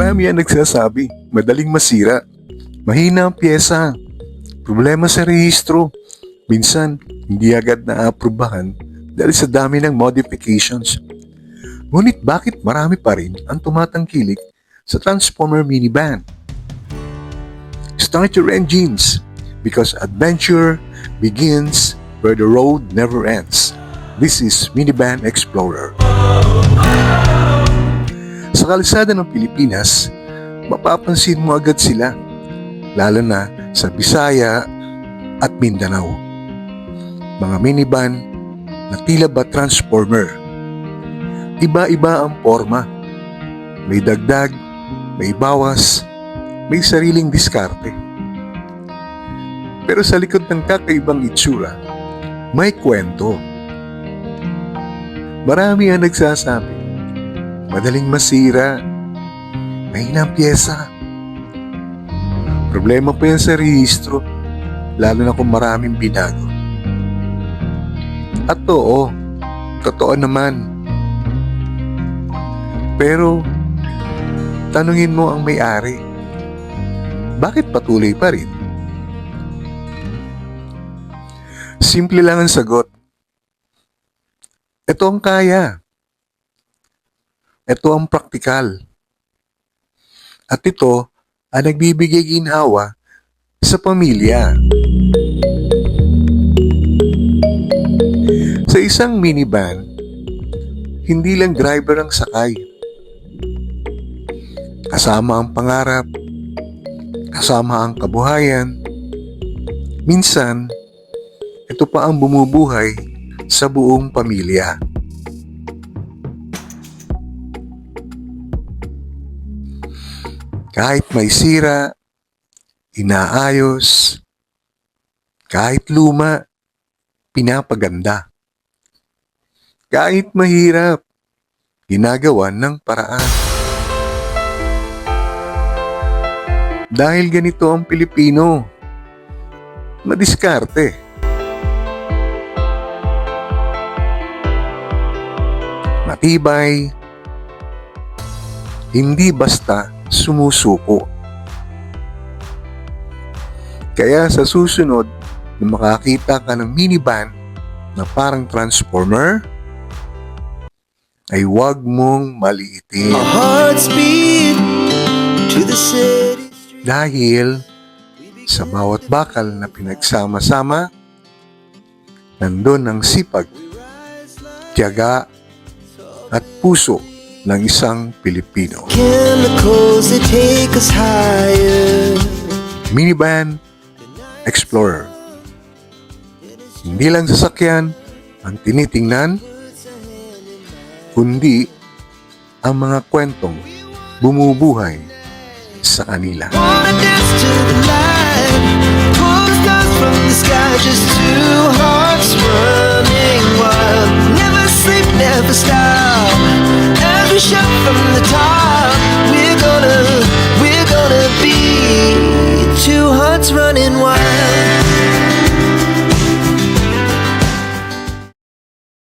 Marami ang nagsasabi, madaling masira. Mahina ang pyesa. Problema sa rehistro. Minsan, hindi agad naaprubahan dahil sa dami ng modifications. Ngunit bakit marami pa rin ang tumatangkilik sa Transformer minivan? Start your engines because adventure begins where the road never ends. This is Minivan Explorer. Sa kalsada ng Pilipinas, mapapansin mo agad sila, lalo na sa Bisaya at Mindanao. Mga minivan na tila ba transformer. Iba-iba ang forma. May dagdag, may bawas, may sariling diskarte. Pero sa likod ng kakaibang itsura, may kwento. Marami ang nagsasabi, madaling masira, mahina ang pyesa. Problema pa yan sa rehistro, lalo na kung maraming binago. At oo, totoo naman. Pero, tanungin mo ang may-ari, bakit patuloy pa rin? Simple lang ang sagot. Ito ang kaya. Ito ang praktikal. At ito ang nagbibigay ginhawa sa pamilya. Sa isang minivan, hindi lang driver ang sakay. Kasama ang pangarap, kasama ang kabuhayan. Minsan, ito pa ang bumubuhay sa buong pamilya. Kahit may sira, inaayos, kahit luma, pinapaganda. Kahit mahirap, ginagawa ng paraan. Dahil ganito ang Pilipino, madiskarte. Matibay, hindi basta sumusuko. Kaya sa susunod na makakita ka ng minivan na parang transformer, ay huwag mong maliitin. Dahil sa bawat bakal na pinagsama-sama, nandun ang sipag, tiyaga, at puso ng isang Pilipino. Minivan Explorer. Hindi lang sasakyan ang tinitingnan, kundi ang mga kwentong bumubuhay sa kanila.